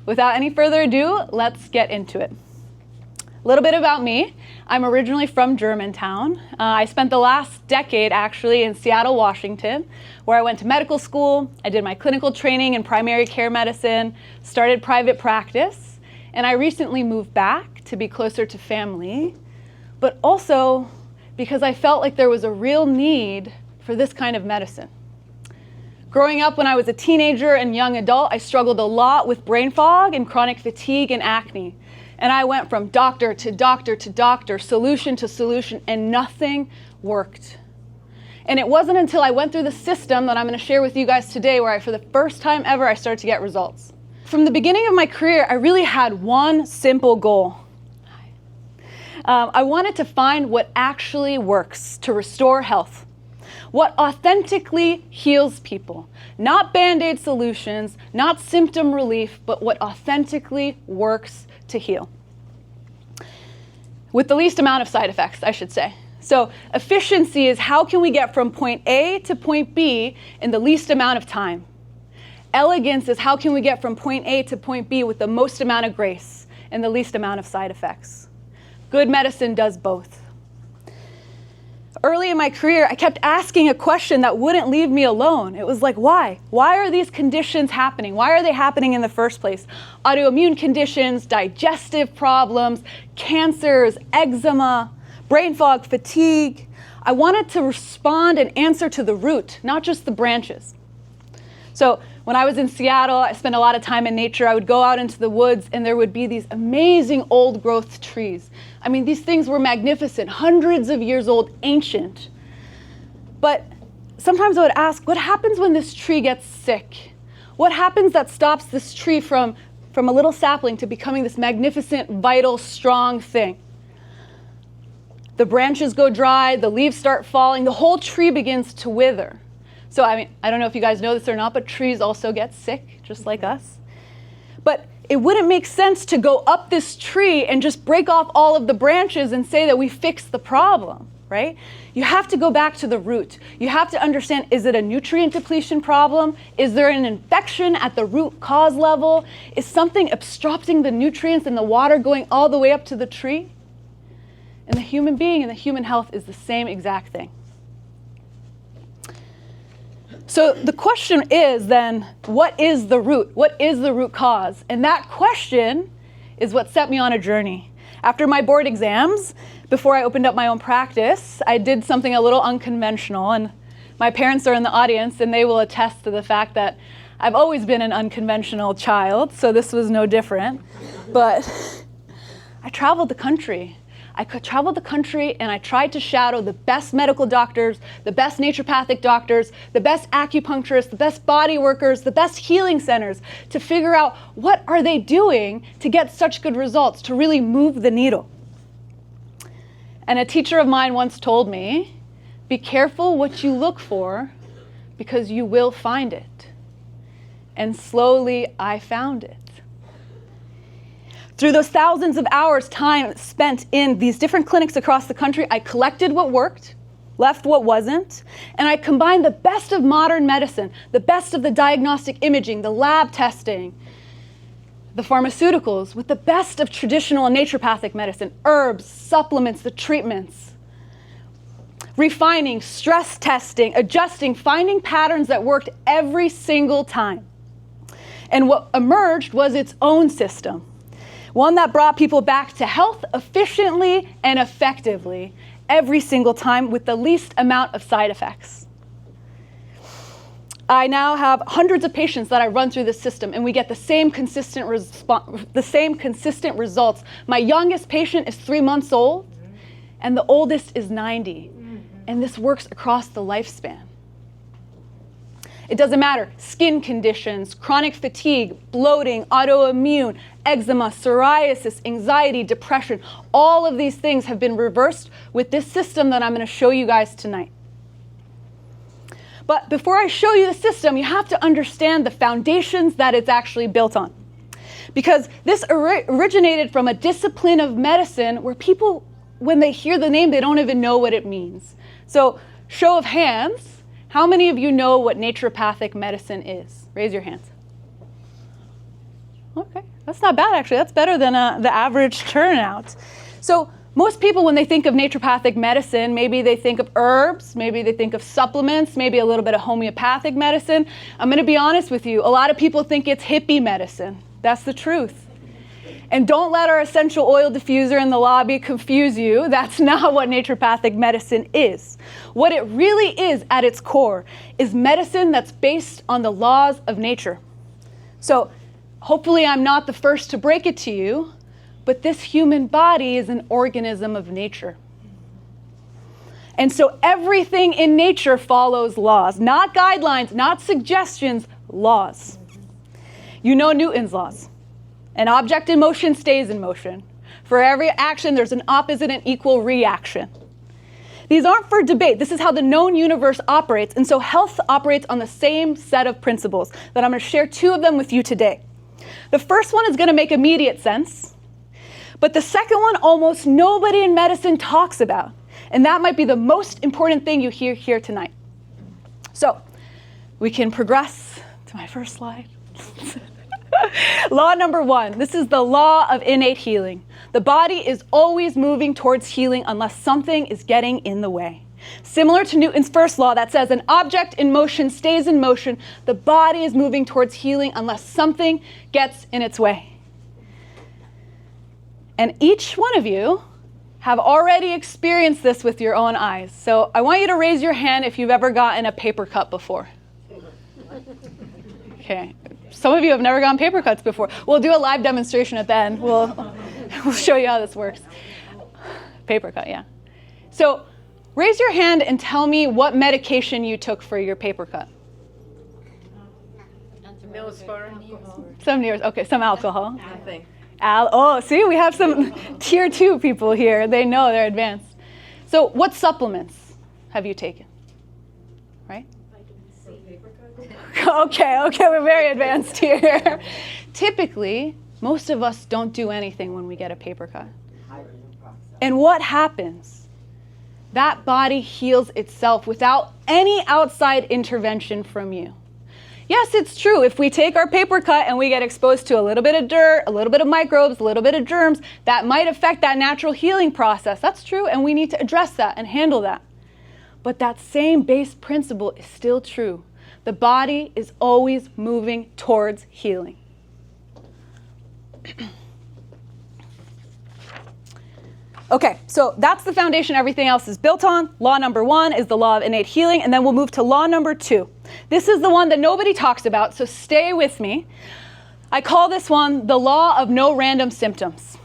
without any further ado, let's get into it. A little bit about me. I'm originally from Germantown. I spent the last decade actually in Seattle, Washington, where I went to medical school. I did my clinical training in primary care medicine, started private practice, and I recently moved back to be closer to family, but also because I felt like there was a real need for this kind of medicine. Growing up when I was a teenager and young adult, I struggled a lot with brain fog and chronic fatigue and acne. And I went from doctor to doctor to doctor, solution to solution, and nothing worked. And it wasn't until I went through the system that I'm going to share with you guys today where for the first time ever, I started to get results. From the beginning of my career, I really had one simple goal. I wanted to find what actually works to restore health, what authentically heals people. Not Band-Aid solutions, not symptom relief, but what authentically works to heal. With the least amount of side effects, I should say. So efficiency is how can we get from point A to point B in the least amount of time. Elegance is how can we get from point A to point B with the most amount of grace and the least amount of side effects. Good medicine does both. Early in my career, I kept asking a question that wouldn't leave me alone. It was like, why? Why are these conditions happening? Why are they happening in the first place? Autoimmune conditions, digestive problems, cancers, eczema, brain fog, fatigue. I wanted to respond and answer to the root, not just the branches. So when I was in Seattle, I spent a lot of time in nature. I would go out into the woods and there would be these amazing old growth trees. I mean, these things were magnificent, hundreds of years old, ancient. But sometimes I would ask, what happens when this tree gets sick? What happens that stops this tree from a little sapling to becoming this magnificent, vital, strong thing? The branches go dry, the leaves start falling, the whole tree begins to wither. So, I mean, I don't know if you guys know this or not, but trees also get sick, just like us. But it wouldn't make sense to go up this tree and just break off all of the branches and say that we fixed the problem, right? You have to go back to the root. You have to understand, is it a nutrient depletion problem? Is there an infection at the root cause level? Is something obstructing the nutrients in the water going all the way up to the tree? And the human being and the human health is the same exact thing. So the question is then, what is the root? What is the root cause? And that question is what set me on a journey. After my board exams, before I opened up my own practice, I did something a little unconventional. And my parents are in the audience and they will attest to the fact that I've always been an unconventional child, so this was no different. But I traveled the country. I traveled the country and I tried to shadow the best medical doctors, the best naturopathic doctors, the best acupuncturists, the best body workers, the best healing centers to figure out what are they doing to get such good results, to really move the needle. And a teacher of mine once told me, be careful what you look for because you will find it. And slowly I found it. Through those thousands of hours time spent in these different clinics across the country, I collected what worked, left what wasn't, and I combined the best of modern medicine, the best of the diagnostic imaging, the lab testing, the pharmaceuticals, with the best of traditional and naturopathic medicine, herbs, supplements, the treatments, refining, stress testing, adjusting, finding patterns that worked every single time. And what emerged was its own system. One that brought people back to health efficiently and effectively every single time with the least amount of side effects. I now have hundreds of patients that I run through this system and we get the same consistent results. My youngest patient is 3 months old and the oldest is 90. And this works across the lifespan. It doesn't matter, skin conditions, chronic fatigue, bloating, autoimmune, eczema, psoriasis, anxiety, depression, all of these things have been reversed with this system that I'm going to show you guys tonight. But before I show you the system, you have to understand the foundations that it's actually built on. Because this originated from a discipline of medicine where people, when they hear the name, they don't even know what it means. So, show of hands. How many of you know what naturopathic medicine is? Raise your hands. Okay, That's not bad, actually. That's better than the average turnout. So most people, when they think of naturopathic medicine, maybe they think of herbs, maybe they think of supplements, maybe a little bit of homeopathic medicine. I'm going to be honest with you. A lot of people think it's hippie medicine. That's the truth. And don't let our essential oil diffuser in the lobby confuse you. That's not what naturopathic medicine is. What it really is at its core is medicine that's based on the laws of nature. So hopefully I'm not the first to break it to you, but this human body is an organism of nature. And so everything in nature follows laws, not guidelines, not suggestions, laws. You know Newton's laws. An object in motion stays in motion. For every action, there's an opposite and equal reaction. These aren't for debate. This is how the known universe operates. And so health operates on the same set of principles that I'm going to share 2 of them with you today. The first one is going to make immediate sense. But the second one, almost nobody in medicine talks about. And that might be the most important thing you hear here tonight. So we can progress to my first slide. Law number 1, this is the law of innate healing. The body is always moving towards healing unless something is getting in the way. Similar to Newton's first law that says an object in motion stays in motion, the body is moving towards healing unless something gets in its way. And each one of you have already experienced this with your own eyes. So I want you to raise your hand if you've ever gotten a paper cut before. Okay. Some of you have never gotten paper cuts before. We'll do a live demonstration at the end. We'll show you how this works. Paper cut, yeah. So raise your hand and tell me what medication you took for your paper cut. Some years. Okay, some alcohol. Nothing. See, we have some tier 2 people here. They know, they're advanced. So what supplements have you taken? Right? Okay, we're very advanced here. Typically, most of us don't do anything when we get a paper cut. And what happens? That body heals itself without any outside intervention from you. Yes, it's true. If we take our paper cut and we get exposed to a little bit of dirt, a little bit of microbes, a little bit of germs, that might affect that natural healing process. That's true, and we need to address that and handle that. But that same base principle is still true. The body is always moving towards healing. Okay, so that's the foundation everything else is built on. Law number 1 is the law of innate healing, and then we'll move to law number 2. This is the one that nobody talks about, so stay with me. I call this one the law of no random symptoms.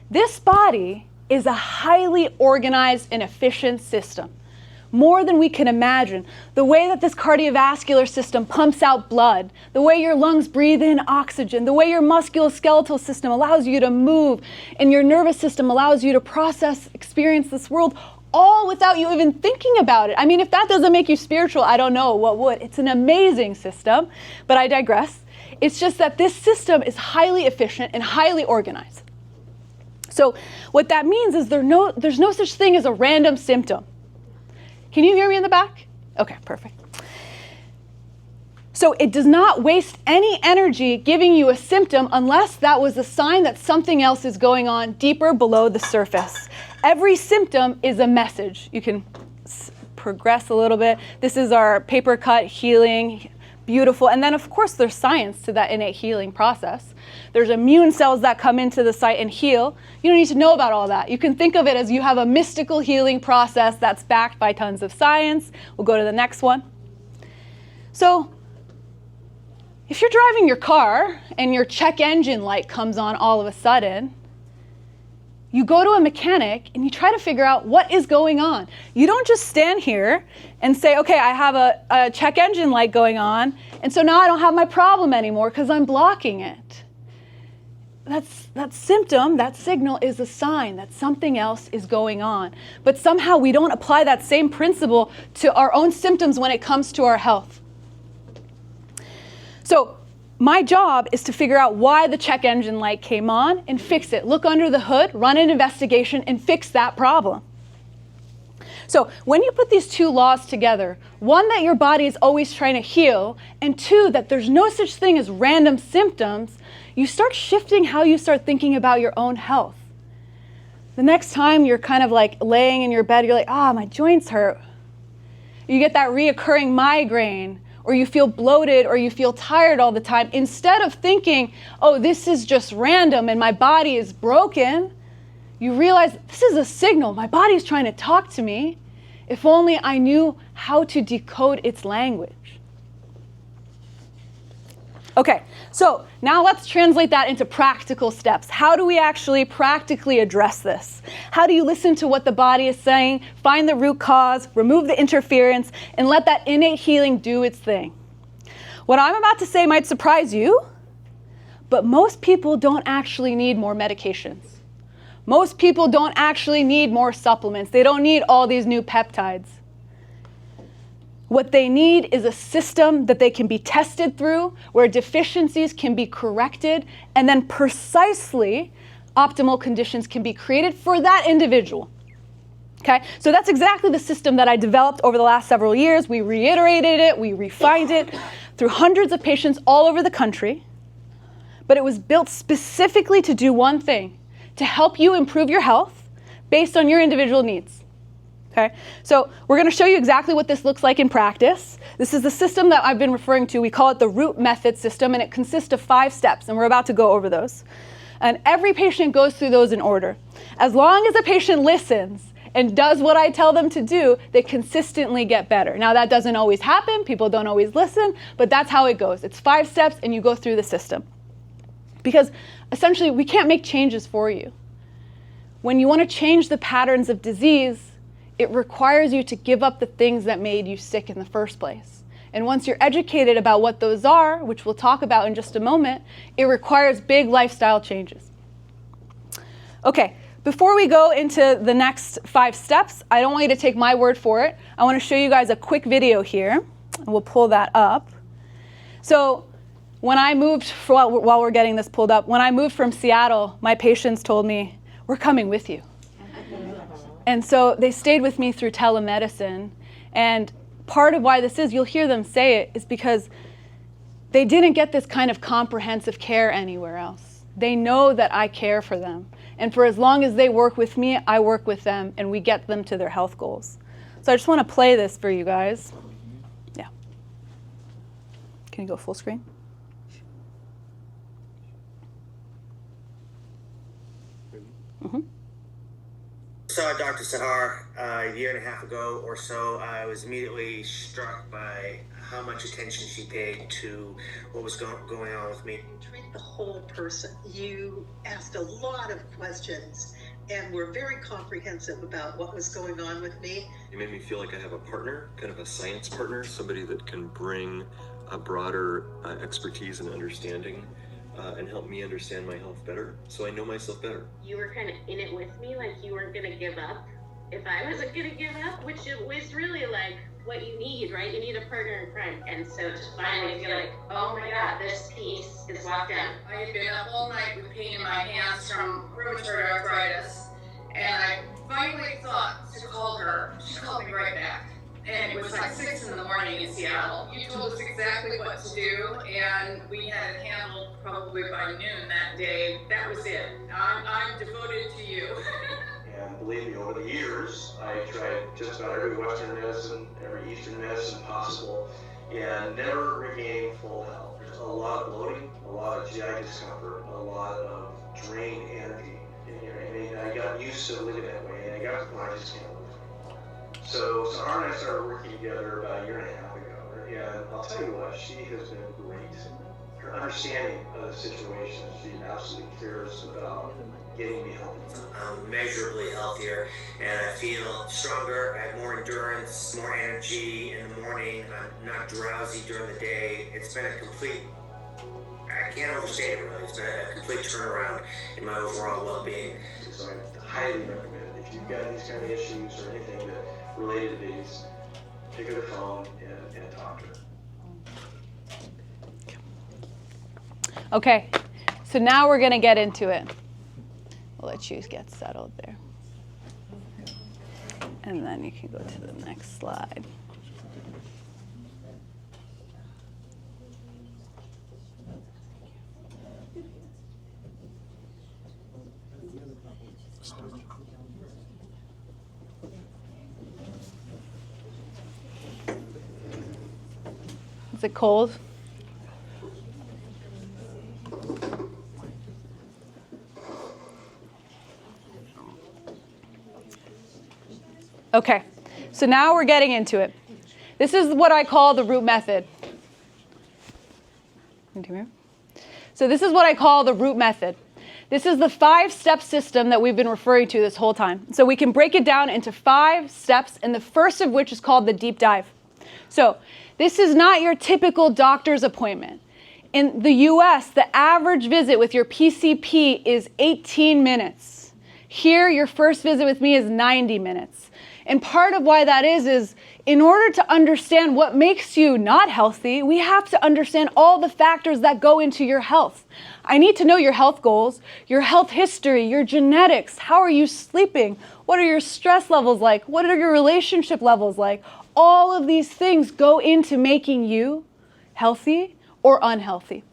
This body is a highly organized and efficient system. More than we can imagine. The way that this cardiovascular system pumps out blood, the way your lungs breathe in oxygen, the way your musculoskeletal system allows you to move, and your nervous system allows you to process, experience this world, all without you even thinking about it. I mean, if that doesn't make you spiritual, I don't know what would. It's an amazing system, but I digress. It's just that this system is highly efficient and highly organized. So what that means is there's no such thing as a random symptom. Can you hear me in the back? Okay, perfect. So it does not waste any energy giving you a symptom unless that was a sign that something else is going on deeper below the surface. Every symptom is a message. You can progress a little bit. This is our paper cut healing, beautiful. And then of course there's science to that innate healing process. There's immune cells that come into the site and heal. You don't need to know about all that. You can think of it as you have a mystical healing process that's backed by tons of science. We'll go to the next one. So if you're driving your car and your check engine light comes on all of a sudden, you go to a mechanic and you try to figure out what is going on. You don't just stand here and say, okay, I have a check engine light going on, and so now I don't have my problem anymore because I'm blocking it. That symptom, that signal is a sign that something else is going on. But somehow we don't apply that same principle to our own symptoms when it comes to our health. So my job is to figure out why the check engine light came on and fix it. Look under the hood, run an investigation, and fix that problem. So when you put these two laws together, one, that your body is always trying to heal, and two, that there's no such thing as random symptoms, you start shifting how you start thinking about your own health. The next time you're kind of like laying in your bed, you're like, my joints hurt. You get that reoccurring migraine, or you feel bloated, or you feel tired all the time. Instead of thinking, this is just random and my body is broken, you realize this is a signal. My body's trying to talk to me. If only I knew how to decode its language. Okay, so now let's translate that into practical steps. How do we actually practically address this? How do you listen to what the body is saying, find the root cause, remove the interference, and let that innate healing do its thing? What I'm about to say might surprise you, but most people don't actually need more medications. Most people don't actually need more supplements. They don't need all these new peptides. What they need is a system that they can be tested through, where deficiencies can be corrected, and then precisely optimal conditions can be created for that individual. Okay, so that's exactly the system that I developed over the last several years. We reiterated it, we refined it through hundreds of patients all over the country. But it was built specifically to do one thing, to help you improve your health based on your individual needs. Okay, so we're going to show you exactly what this looks like in practice. This is the system that I've been referring to. We call it the root method system, and it consists of 5 steps, and we're about to go over those. And every patient goes through those in order. As long as a patient listens and does what I tell them to do, they consistently get better. Now, that doesn't always happen. People don't always listen, but that's how it goes. It's 5 steps, and you go through the system. Because essentially, we can't make changes for you. When you want to change the patterns of disease, it requires you to give up the things that made you sick in the first place. And once you're educated about what those are, which we'll talk about in just a moment, it requires big lifestyle changes. Okay, before we go into the next 5 steps, I don't want you to take my word for it. I want to show you guys a quick video here, and we'll pull that up. So when I moved, while we're getting this pulled up, when I moved from Seattle, my patients told me, "We're coming with you." And so they stayed with me through telemedicine. And part of why this is, you'll hear them say it, is because they didn't get this kind of comprehensive care anywhere else. They know that I care for them. And for as long as they work with me, I work with them, and we get them to their health goals. So I just want to play this for you guys. Yeah. Can you go full screen? Mm-hmm. Saw Dr. Sahar a year and a half ago or so. I was immediately struck by how much attention she paid to what was going on with me. You treat the whole person. You asked a lot of questions and were very comprehensive about what was going on with me. You made me feel like I have a partner, kind of a science partner, somebody that can bring a broader expertise and understanding and help me understand my health better, so I know myself better. You were kind of in it with me, like you weren't going to give up. If I wasn't going to give up, which was really like what you need, right? You need a partner in crime. And so to finally feel like, oh my God, this piece is locked down. I had been up all night with pain in my hands from rheumatoid arthritis, and I finally thought to call her. She called me right back. And it was like 6 in the morning in Seattle. You told us exactly what to do, and we had it handled probably by noon that day. That was it. I'm devoted to you. And believe me, over the years, I tried just about every Western medicine, every Eastern medicine possible, and never regained full health. There's a lot of bloating, a lot of GI discomfort, a lot of drained energy. And I got used to living that way, and I got to the point I just can't live. So Sahar and I started working together about a year and a half ago, and I'll tell you what, she has been great. Her understanding of the situation, she absolutely cares about getting me healthy. I'm measurably healthier, and I feel stronger. I have more endurance, more energy in the morning. I'm not drowsy during the day. It's been a complete, I can't overstate it really, it's been a complete turnaround in my overall well-being. So I highly recommend it. If you've got these kind of issues or anything that related to these, pick up the phone and talk to her. Okay, so now we're going to get into it. We'll let you get settled there. And then you can go to the next slide. Is it cold? Okay, so now we're getting into it. This is what I call the root method. So this is what I call the root method. This is the 5-step system that we've been referring to this whole time. So we can break it down into 5 steps, and the first of which is called the deep dive. So this is not your typical doctor's appointment. In the US, the average visit with your PCP is 18 minutes. Here, your first visit with me is 90 minutes. And part of why that is in order to understand what makes you not healthy, we have to understand all the factors that go into your health. I need to know your health goals, your health history, your genetics. How are you sleeping? What are your stress levels like? What are your relationship levels like? All of these things go into making you healthy or unhealthy.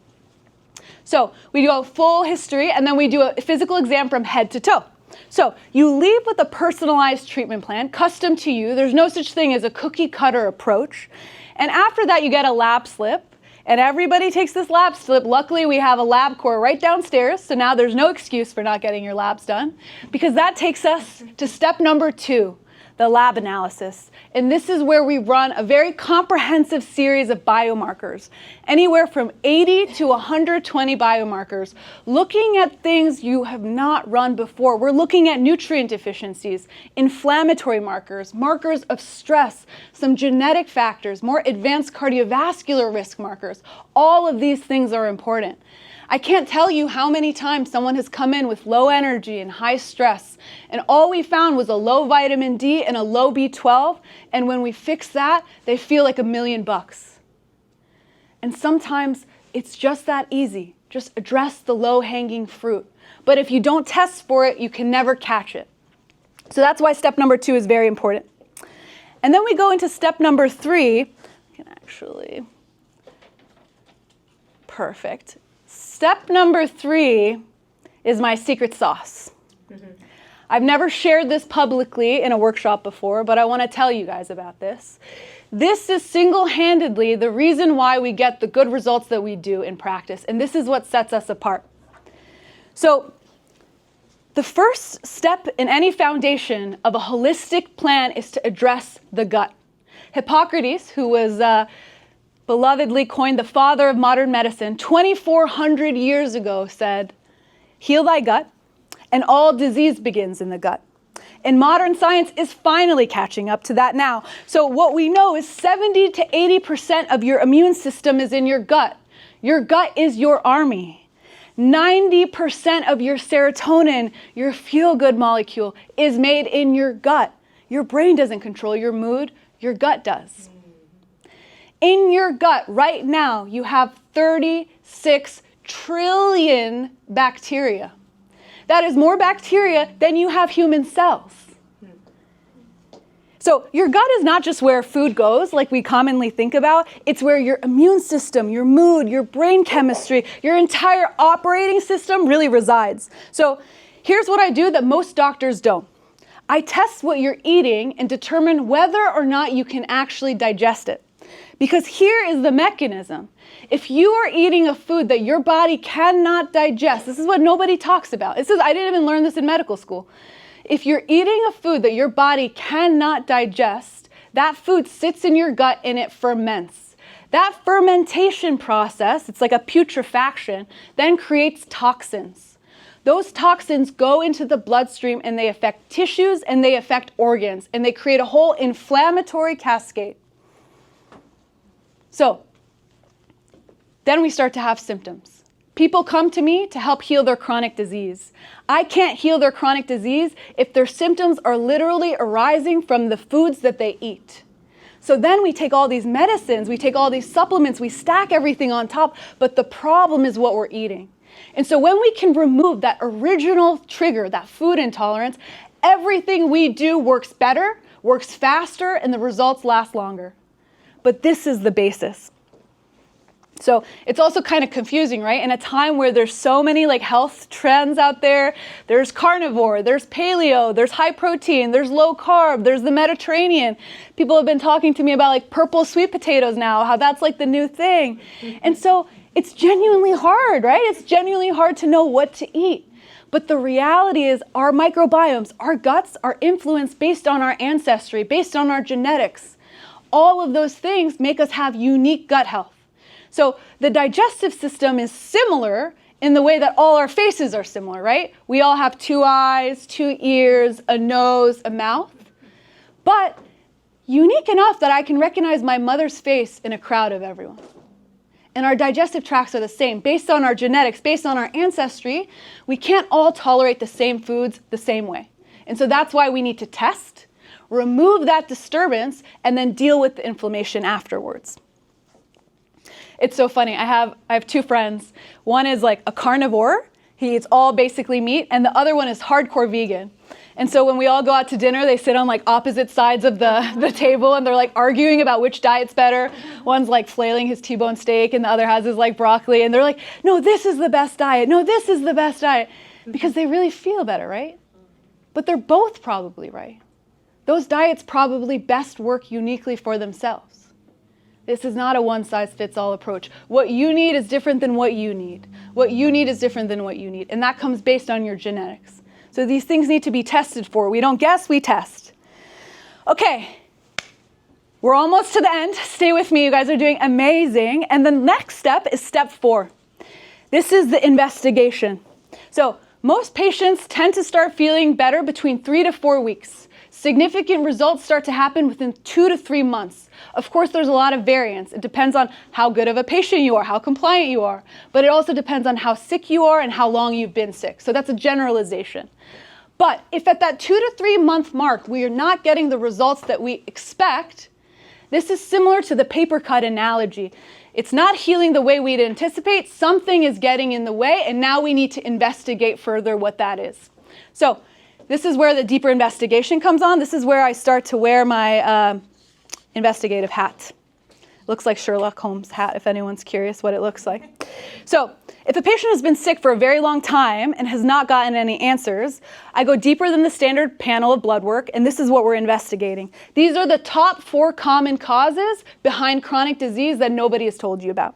So we do a full history, and then we do a physical exam from head to toe. So you leave with a personalized treatment plan, custom to you. There's no such thing as a cookie cutter approach. And after that, you get a lab slip, and everybody takes this lab slip. Luckily, we have a LabCorp right downstairs, so now there's no excuse for not getting your labs done, because that takes us to step number 2, the lab analysis. And this is where we run a very comprehensive series of biomarkers, anywhere from 80 to 120 biomarkers, looking at things you have not run before. We're looking at nutrient deficiencies, inflammatory markers, markers of stress, some genetic factors, more advanced cardiovascular risk markers. All of these things are important. I can't tell you how many times someone has come in with low energy and high stress, and all we found was a low vitamin D and a low B12, and when we fix that, they feel like $1 million. And sometimes it's just that easy. Just address the low-hanging fruit. But if you don't test for it, you can never catch it. So that's why step number 2 is very important. And then we go into step number 3. I can actually... Perfect. Step number 3 is my secret sauce. I've never shared this publicly in a workshop before, but I want to tell you guys about this. This is single-handedly the reason why we get the good results that we do in practice, and this is what sets us apart. So the first step in any foundation of a holistic plan is to address the gut. Hippocrates, who was belovedly coined the father of modern medicine, 2,400 years ago said, "Heal thy gut, and all disease begins in the gut." And modern science is finally catching up to that now. So what we know is 70 to 80% of your immune system is in your gut. Your gut is your army. 90% of your serotonin, your feel-good molecule, is made in your gut. Your brain doesn't control your mood, your gut does. In your gut right now, you have 36 trillion bacteria. That is more bacteria than you have human cells. So your gut is not just where food goes, like we commonly think about. It's where your immune system, your mood, your brain chemistry, your entire operating system really resides. So here's what I do that most doctors don't. I test what you're eating and determine whether or not you can actually digest it. Because here is the mechanism. If you are eating a food that your body cannot digest, this is what nobody talks about. I didn't even learn this in medical school. If you're eating a food that your body cannot digest, that food sits in your gut and it ferments. That fermentation process, it's like a putrefaction, then creates toxins. Those toxins go into the bloodstream and they affect tissues and they affect organs and they create a whole inflammatory cascade. So then we start to have symptoms. People come to me to help heal their chronic disease. I can't heal their chronic disease if their symptoms are literally arising from the foods that they eat. So then we take all these medicines, we take all these supplements, we stack everything on top, but the problem is what we're eating. And so when we can remove that original trigger, that food intolerance, everything we do works better. works faster, and the results last longer. But this is the basis. So it's also kind of confusing, right? In a time where there's so many like health trends out there, there's carnivore, there's paleo, there's high protein, there's low carb, there's the Mediterranean. People have been talking to me about like purple sweet potatoes now, how that's like the new thing. And so it's genuinely hard, right? It's genuinely hard to know what to eat. But the reality is our microbiomes, our guts are influenced based on our ancestry, based on our genetics. All of those things make us have unique gut health. So the digestive system is similar in the way that all our faces are similar, right? We all have 2 eyes, 2 ears, a nose, a mouth. But unique enough that I can recognize my mother's face in a crowd of everyone. And our digestive tracts are the same. Based on our genetics, based on our ancestry, we can't all tolerate the same foods the same way. And so that's why we need to test, remove that disturbance, and then deal with the inflammation afterwards. It's so funny. I have 2 friends. One is like a carnivore. He eats all basically meat. And the other one is hardcore vegan. And so when we all go out to dinner, they sit on like opposite sides of the table and they're like arguing about which diet's better. One's like flailing his T-bone steak and the other has his like broccoli. And they're like, no, this is the best diet. No, this is the best diet. Because they really feel better, right? But they're both probably right. Those diets probably best work uniquely for themselves. This is not a one-size-fits-all approach. What you need is different than what you need. What you need is different than what you need. And that comes based on your genetics. So these things need to be tested for. We don't guess, we test. Okay, we're almost to the end. Stay with me. You guys are doing amazing. And the next step is step 4. This is the investigation. So most patients tend to start feeling better between 3 to 4 weeks. Significant results start to happen within 2 to 3 months. Of course, there's a lot of variance. It depends on how good of a patient you are, how compliant you are. But it also depends on how sick you are and how long you've been sick. So that's a generalization. But if at that 2 to 3 month mark, we are not getting the results that we expect, this is similar to the paper cut analogy. It's not healing the way we'd anticipate. Something is getting in the way, and now we need to investigate further what that is. So this is where the deeper investigation comes on. This is where I start to wear my investigative hat. Looks like Sherlock Holmes' hat, if anyone's curious what it looks like. So if a patient has been sick for a very long time and has not gotten any answers, I go deeper than the standard panel of blood work, and this is what we're investigating. These are the top 4 common causes behind chronic disease that nobody has told you about.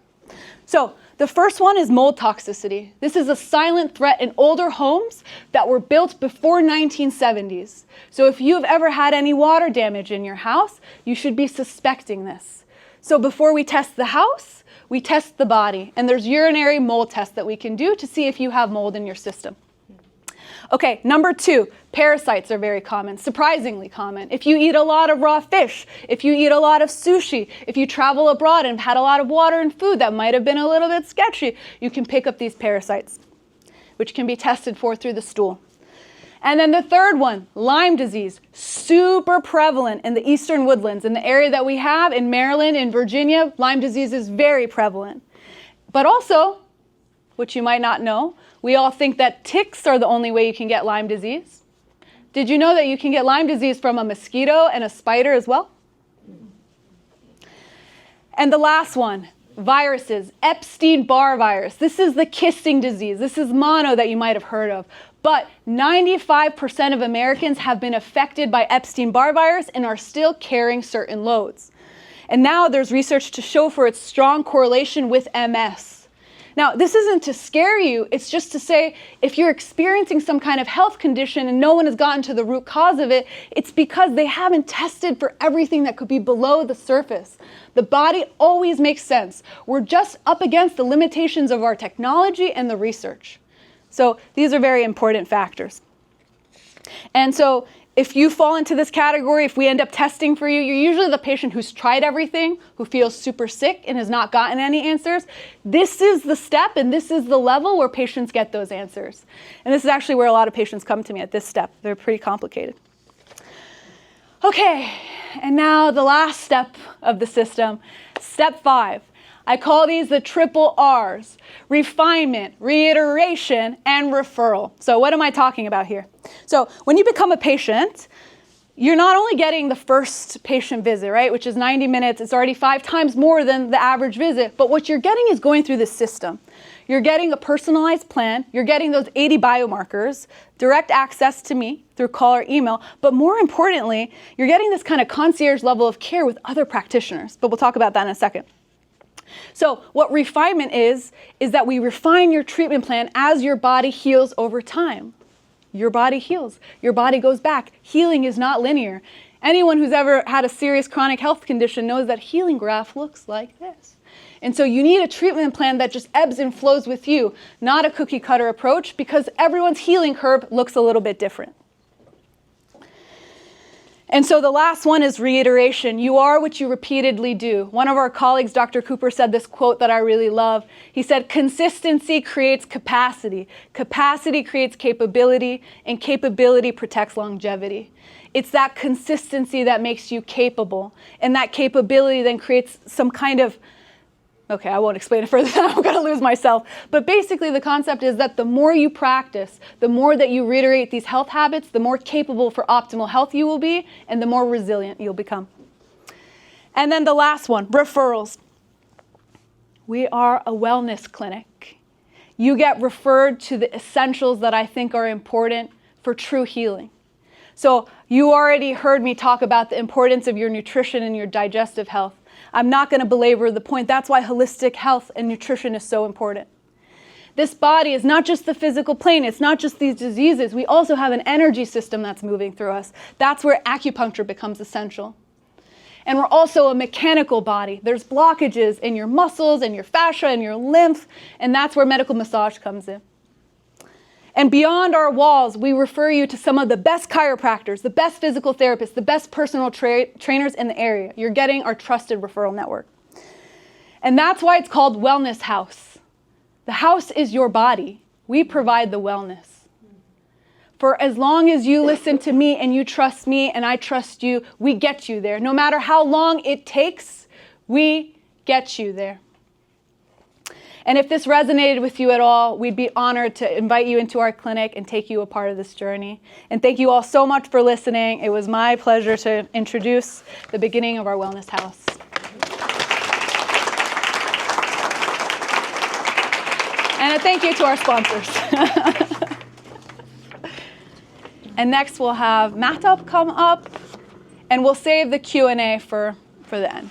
So the first one is mold toxicity. This is a silent threat in older homes that were built before 1970s. So if you've ever had any water damage in your house, you should be suspecting this. So before we test the house, we test the body. And there's urinary mold tests that we can do to see if you have mold in your system. Okay, number 2, parasites are very common, surprisingly common. If you eat a lot of raw fish, if you eat a lot of sushi, if you travel abroad and had a lot of water and food that might have been a little bit sketchy, you can pick up these parasites, which can be tested for through the stool. And then the third one, Lyme disease, super prevalent in the eastern woodlands. In the area that we have in Maryland and Virginia, Lyme disease is very prevalent. But also, which you might not know, we all think that ticks are the only way you can get Lyme disease. Did you know that you can get Lyme disease from a mosquito and a spider as well? And the last one, viruses, Epstein-Barr virus. This is the kissing disease. This is mono that you might have heard of. But 95% of Americans have been affected by Epstein-Barr virus and are still carrying certain loads. And now there's research to show for its strong correlation with MS. Now, this isn't to scare you. It's just to say if you're experiencing some kind of health condition and no one has gotten to the root cause of it, it's because they haven't tested for everything that could be below the surface. The body always makes sense. We're just up against the limitations of our technology and the research. So these are very important factors. And so if you fall into this category, if we end up testing for you, you're usually the patient who's tried everything, who feels super sick and has not gotten any answers. This is the step and this is the level where patients get those answers. And this is actually where a lot of patients come to me at this step. They're pretty complicated. Okay, and now the last step of the system, step 5. I call these the triple R's: refinement, reiteration, and referral. So what am I talking about here? So when you become a patient, you're not only getting the first patient visit, right, which is 90 minutes, it's already 5 times more than the average visit, but what you're getting is going through the system. You're getting a personalized plan, you're getting those 80 biomarkers, direct access to me through call or email, but more importantly, you're getting this kind of concierge level of care with other practitioners, but we'll talk about that in a second. So what refinement is that we refine your treatment plan as your body heals over time. Your body heals. Your body goes back. Healing is not linear. Anyone who's ever had a serious chronic health condition knows that healing graph looks like this. And so you need a treatment plan that just ebbs and flows with you, not a cookie cutter approach, because everyone's healing curve looks a little bit different. And so the last one is reiteration. You are what you repeatedly do. One of our colleagues, Dr. Cooper, said this quote that I really love. He said, consistency creates capacity. Capacity creates capability, and capability protects longevity. It's that consistency that makes you capable, and that capability then creates some kind of, okay, I won't explain it further, I'm going to lose myself. But basically the concept is that the more you practice, the more that you reiterate these health habits, the more capable for optimal health you will be, and the more resilient you'll become. And then the last one, referrals. We are a wellness clinic. You get referred to the essentials that I think are important for true healing. So you already heard me talk about the importance of your nutrition and your digestive health. I'm not going to belabor the point. That's why holistic health and nutrition is so important. This body is not just the physical plane. It's not just these diseases. We also have an energy system that's moving through us. That's where acupuncture becomes essential. And we're also a mechanical body. There's blockages in your muscles and your fascia and your lymph, and that's where medical massage comes in. And beyond our walls, we refer you to some of the best chiropractors, the best physical therapists, the best personal trainers in the area. You're getting our trusted referral network. And that's why it's called Wellness House. The house is your body. We provide the wellness. For as long as you listen to me and you trust me and I trust you, we get you there. No matter how long it takes, we get you there. And if this resonated with you at all, we'd be honored to invite you into our clinic and take you a part of this journey. And thank you all so much for listening. It was my pleasure to introduce the beginning of our Wellness House. And a thank you to our sponsors. And next we'll have Mahtub come up, and we'll save the Q&A for the end.